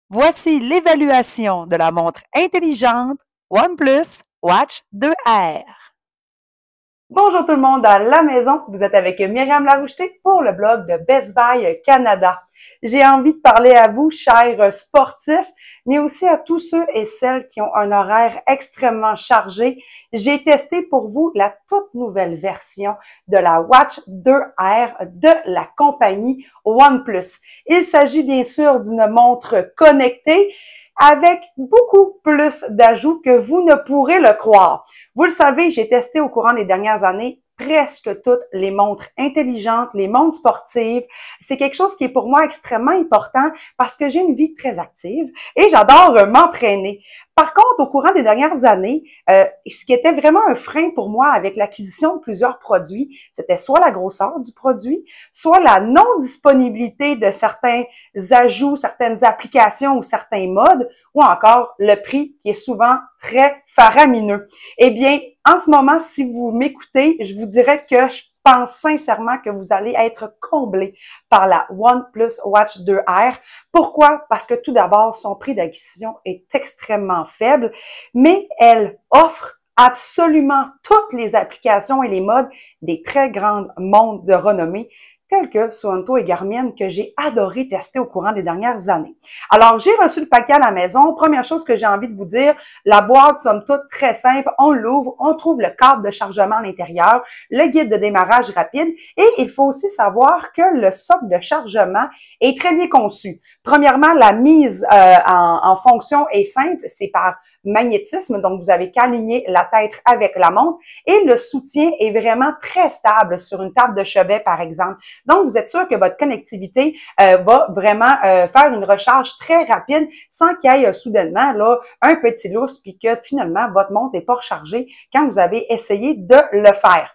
Voici l'évaluation de la montre intelligente OnePlus Watch 2R. Bonjour tout le monde à la maison, vous êtes avec Myriam Laroucheté pour le blog de Best Buy Canada. J'ai envie de parler à vous, chers sportifs, mais aussi à tous ceux et celles qui ont un horaire extrêmement chargé. J'ai testé pour vous la toute nouvelle version de la Watch 2R de la compagnie OnePlus. Il s'agit bien sûr d'une montre connectée avec beaucoup plus d'ajouts que vous ne pourrez le croire. Vous le savez, j'ai testé au courant des dernières années presque toutes les montres intelligentes, les montres sportives. C'est quelque chose qui est pour moi extrêmement important parce que j'ai une vie très active et j'adore m'entraîner. Par contre, au courant des dernières années, ce qui était vraiment un frein pour moi avec l'acquisition de plusieurs produits, c'était soit la grosseur du produit, soit la non-disponibilité de certains ajouts, certaines applications ou certains modes, ou encore le prix qui est souvent très faramineux. Eh bien, en ce moment, si vous m'écoutez, je vous dirais que je pense sincèrement que vous allez être comblé par la OnePlus Watch 2R. Pourquoi? Parce que tout d'abord, son prix d'acquisition est extrêmement faible, mais elle offre absolument toutes les applications et les modes des très grandes montres de renommée tels que Suunto et Garmin, que j'ai adoré tester au courant des dernières années. Alors, j'ai reçu le paquet à la maison. Première chose que j'ai envie de vous dire, la boîte, somme toute, très simple. On l'ouvre, on trouve le câble de chargement à l'intérieur, le guide de démarrage rapide et il faut aussi savoir que le socle de chargement est très bien conçu. Premièrement, la mise en fonction est simple, c'est par magnétisme, donc vous avez qu'à aligner la tête avec la montre et le soutien est vraiment très stable sur une table de chevet, par exemple. Donc, vous êtes sûr que votre connectivité va vraiment faire une recharge très rapide sans qu'il y ait soudainement là un petit lousse puis que finalement, votre montre n'est pas rechargée quand vous avez essayé de le faire.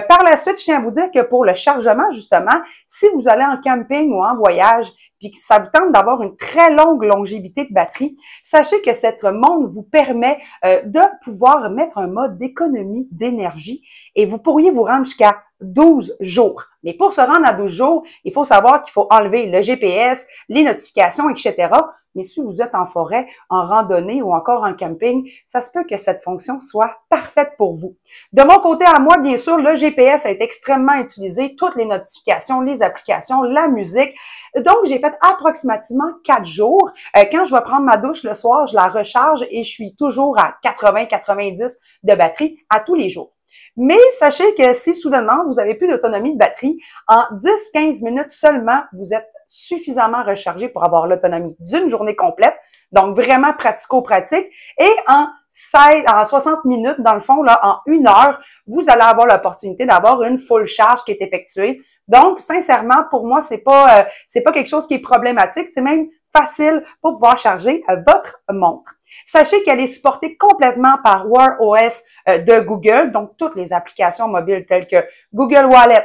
Par la suite, je tiens à vous dire que pour le chargement, justement, si vous allez en camping ou en voyage, puis que ça vous tente d'avoir une très longue longévité de batterie, sachez que cette montre vous permet de pouvoir mettre un mode d'économie d'énergie et vous pourriez vous rendre jusqu'à 12 jours. Mais pour se rendre à 12 jours, il faut savoir qu'il faut enlever le GPS, les notifications, etc. Mais si vous êtes en forêt, en randonnée ou encore en camping, ça se peut que cette fonction soit parfaite pour vous. De mon côté à moi, bien sûr, le GPS a été extrêmement utilisé, toutes les notifications, les applications, la musique. Donc, j'ai fait approximativement 4 jours. Quand je vais prendre ma douche le soir, je la recharge et je suis toujours à 80-90 de batterie à tous les jours. Mais sachez que si soudainement vous avez plus d'autonomie de batterie, en 10-15 minutes seulement, vous êtes suffisamment rechargé pour avoir l'autonomie d'une journée complète. Donc, vraiment pratico-pratique. Et en 60 minutes, dans le fond, là, en 1 heure, vous allez avoir l'opportunité d'avoir une full charge qui est effectuée. Donc, sincèrement, pour moi, c'est pas quelque chose qui est problématique. C'est même facile pour pouvoir charger votre montre. Sachez qu'elle est supportée complètement par Wear OS de Google, donc toutes les applications mobiles telles que Google Wallet,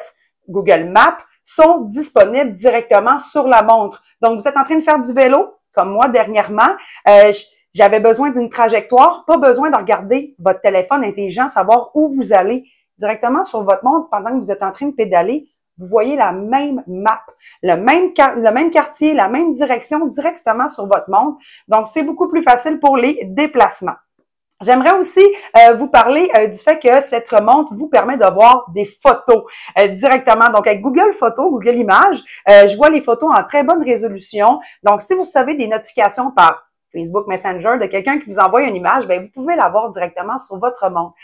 Google Maps sont disponibles directement sur la montre. Donc, vous êtes en train de faire du vélo, comme moi dernièrement, j'avais besoin d'une trajectoire, pas besoin de regarder votre téléphone intelligent, savoir où vous allez directement sur votre montre pendant que vous êtes en train de pédaler. Vous voyez la même map, le même quartier, la même direction directement sur votre montre. Donc, c'est beaucoup plus facile pour les déplacements. J'aimerais aussi vous parler du fait que cette montre vous permet de voir des photos directement. Donc, avec Google Photos, Google Images, je vois les photos en très bonne résolution. Donc, si vous savez des notifications par Facebook Messenger de quelqu'un qui vous envoie une image, bien, vous pouvez la voir directement sur votre montre.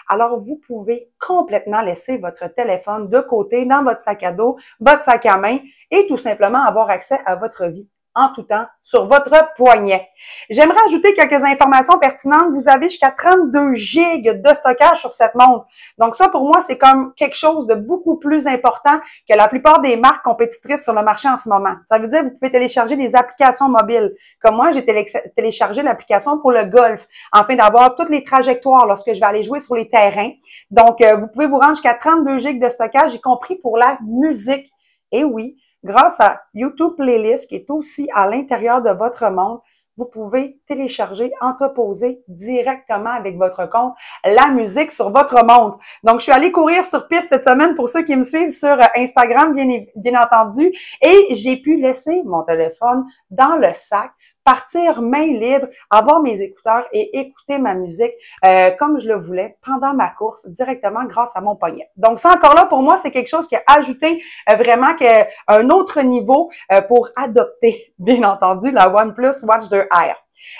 Alors, vous pouvez complètement laisser votre téléphone de côté dans votre sac à dos, votre sac à main et tout simplement avoir accès à votre vie en tout temps sur votre poignet. J'aimerais ajouter quelques informations pertinentes. Vous avez jusqu'à 32 gigs de stockage sur cette montre. Donc ça, pour moi, c'est comme quelque chose de beaucoup plus important que la plupart des marques compétitrices sur le marché en ce moment. Ça veut dire que vous pouvez télécharger des applications mobiles. Comme moi, j'ai téléchargé l'application pour le golf, afin d'avoir toutes les trajectoires lorsque je vais aller jouer sur les terrains. Donc, vous pouvez vous rendre jusqu'à 32 gigs de stockage, y compris pour la musique. Et oui, grâce à YouTube Playlist, qui est aussi à l'intérieur de votre montre, vous pouvez télécharger, entreposer directement avec votre compte la musique sur votre montre. Donc, je suis allée courir sur piste cette semaine pour ceux qui me suivent sur Instagram, bien entendu, et j'ai pu laisser mon téléphone dans le sac, partir main libre, avoir mes écouteurs et écouter ma musique comme je le voulais pendant ma course directement grâce à mon poignet. Donc ça encore là, pour moi, c'est quelque chose qui a ajouté vraiment un autre niveau pour adopter, bien entendu, la OnePlus Watch 2 Air.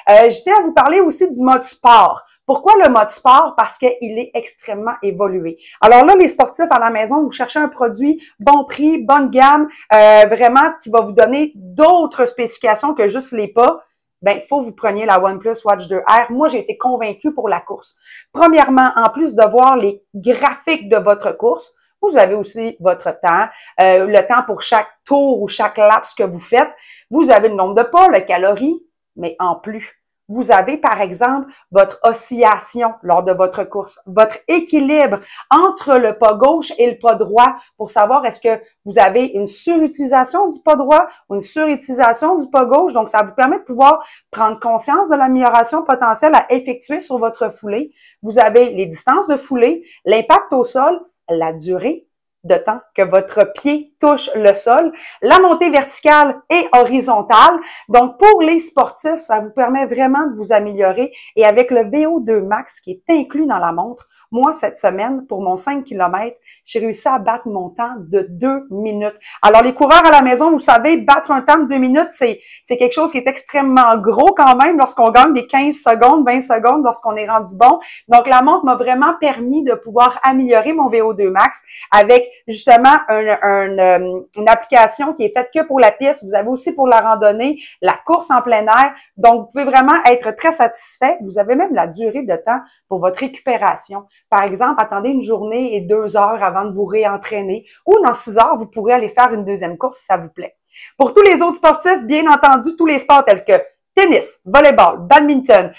Je tiens à vous parler aussi du mode sport. Pourquoi le mode sport? Parce qu'il est extrêmement évolué. Alors là, les sportifs à la maison, vous cherchez un produit bon prix, bonne gamme, vraiment qui va vous donner d'autres spécifications que juste les pas. Ben, il faut que vous preniez la OnePlus Watch 2 Air. Moi, j'ai été convaincue pour la course. Premièrement, en plus de voir les graphiques de votre course, vous avez aussi votre temps, le temps pour chaque tour ou chaque laps que vous faites. Vous avez le nombre de pas, les calories, mais en plus, vous avez, par exemple, votre oscillation lors de votre course, votre équilibre entre le pas gauche et le pas droit pour savoir est-ce que vous avez une surutilisation du pas droit ou une surutilisation du pas gauche. Donc, ça vous permet de pouvoir prendre conscience de l'amélioration potentielle à effectuer sur votre foulée. Vous avez les distances de foulée, l'impact au sol, la durée de temps que votre pied touche le sol, la montée verticale et horizontale. Donc, pour les sportifs, ça vous permet vraiment de vous améliorer. Et avec le VO2 Max qui est inclus dans la montre, moi, cette semaine, pour mon 5 km, j'ai réussi à battre mon temps de 2 minutes. Alors, les coureurs à la maison, vous savez, battre un temps de 2 minutes, c'est quelque chose qui est extrêmement gros quand même lorsqu'on gagne des 15 secondes, 20 secondes lorsqu'on est rendu bon. Donc, la montre m'a vraiment permis de pouvoir améliorer mon VO2 Max avec justement une application qui est faite que pour la piste. Vous avez aussi pour la randonnée, la course en plein air. Donc, vous pouvez vraiment être très satisfait. Vous avez même la durée de temps pour votre récupération. Par exemple, attendez une journée et 2 heures avant de vous réentraîner ou dans 6 heures, vous pourrez aller faire une deuxième course si ça vous plaît. Pour tous les autres sportifs, bien entendu, tous les sports tels que tennis, volleyball, badminton,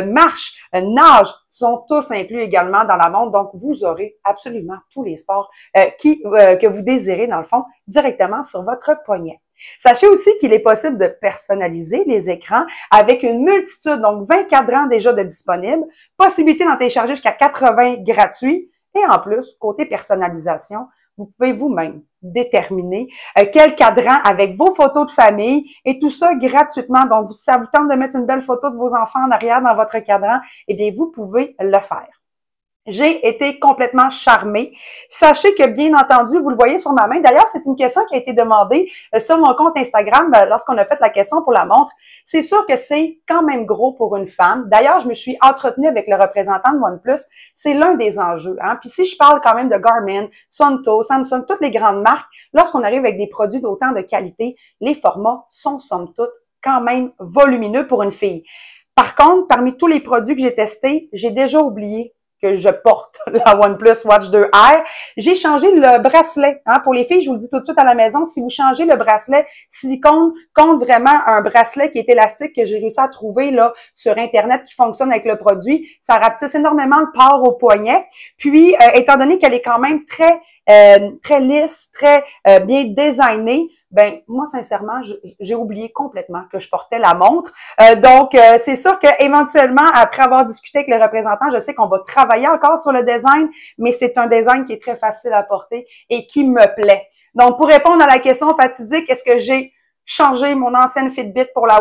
marche, nage sont tous inclus également dans la montre. Donc, vous aurez absolument tous les sports que vous désirez, dans le fond, directement sur votre poignet. Sachez aussi qu'il est possible de personnaliser les écrans avec une multitude, donc 20 cadrans déjà de disponibles, possibilité d'en télécharger jusqu'à 80 gratuits et en plus, côté personnalisation, vous pouvez vous-même déterminer quel cadran avec vos photos de famille et tout ça gratuitement. Donc, si ça vous tente de mettre une belle photo de vos enfants en arrière dans votre cadran, eh bien, vous pouvez le faire. J'ai été complètement charmée. Sachez que, bien entendu, vous le voyez sur ma main. D'ailleurs, c'est une question qui a été demandée sur mon compte Instagram lorsqu'on a fait la question pour la montre. C'est sûr que c'est quand même gros pour une femme. D'ailleurs, je me suis entretenue avec le représentant de OnePlus. C'est l'un des enjeux. Hein? Puis si je parle quand même de Garmin, Suunto, Samsung, toutes les grandes marques, lorsqu'on arrive avec des produits d'autant de qualité, les formats sont, somme toute, quand même volumineux pour une fille. Par contre, parmi tous les produits que j'ai testés, j'ai déjà oublié que je porte la OnePlus Watch 2 Air. J'ai changé le bracelet. Hein, pour les filles, je vous le dis tout de suite à la maison, si vous changez le bracelet silicone contre vraiment un bracelet qui est élastique que j'ai réussi à trouver là sur Internet qui fonctionne avec le produit, ça rapetisse énormément le port au poignet. Puis, étant donné qu'elle est quand même très lisse, très bien designée, ben moi sincèrement, j'ai oublié complètement que je portais la montre. Donc c'est sûr que éventuellement, après avoir discuté avec le représentant, je sais qu'on va travailler encore sur le design, mais c'est un design qui est très facile à porter et qui me plaît. Donc pour répondre à la question fatidique, est-ce que j'ai changé mon ancienne Fitbit pour la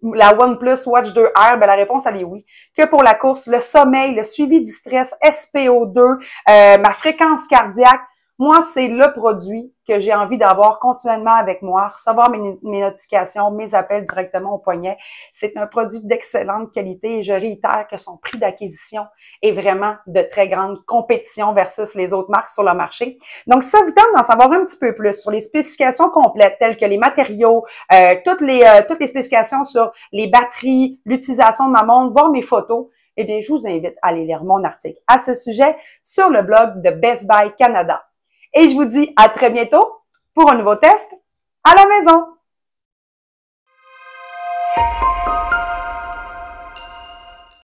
OnePlus Watch 2 Air? Ben, la réponse, elle est oui. Que pour la course, le sommeil, le suivi du stress, SPO2, ma fréquence cardiaque, moi, c'est le produit que j'ai envie d'avoir continuellement avec moi, recevoir mes notifications, mes appels directement au poignet. C'est un produit d'excellente qualité et je réitère que son prix d'acquisition est vraiment de très grande compétition versus les autres marques sur le marché. Donc, si ça vous tente d'en savoir un petit peu plus sur les spécifications complètes telles que les matériaux, toutes les spécifications sur les batteries, l'utilisation de ma montre, voir mes photos, eh bien, je vous invite à aller lire mon article à ce sujet sur le blog de Best Buy Canada. Et je vous dis à très bientôt pour un nouveau test à la maison.